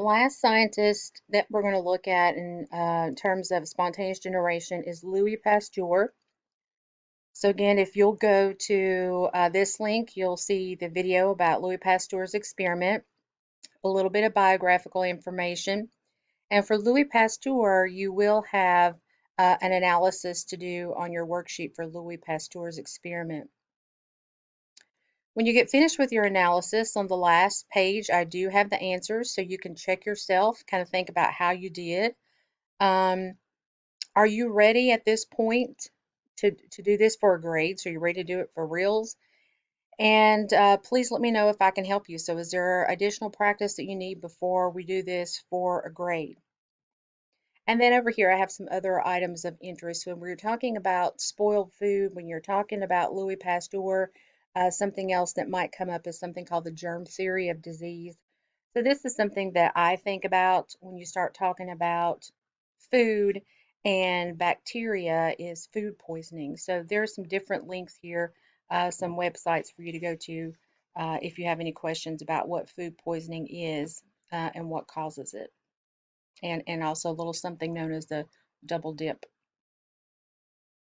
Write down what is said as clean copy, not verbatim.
The last scientist that we're going to look at in terms of spontaneous generation is Louis Pasteur. So again, if you'll go to this link, you'll see the video about Louis Pasteur's experiment, a little bit of biographical information. And for Louis Pasteur, you will have an analysis to do on your worksheet for Louis Pasteur's experiment. When you get finished with your analysis, on the last page, I do have the answers so you can check yourself, kind of think about how you did. Um, are you ready at this point to do this for a grade? So you're ready to do it for reals? And please let me know if I can help you. So is there additional practice that you need before we do this for a grade? And then over here, I have some other items of interest. When we're talking about spoiled food, when you're talking about Louis Pasteur, something else that might come up is something called the germ theory of disease. So this is something that I think about when you start talking about food and bacteria is food poisoning. So there's some different links here, some websites for you to go to if you have any questions about what food poisoning is and what causes it. And also a little something known as the double dip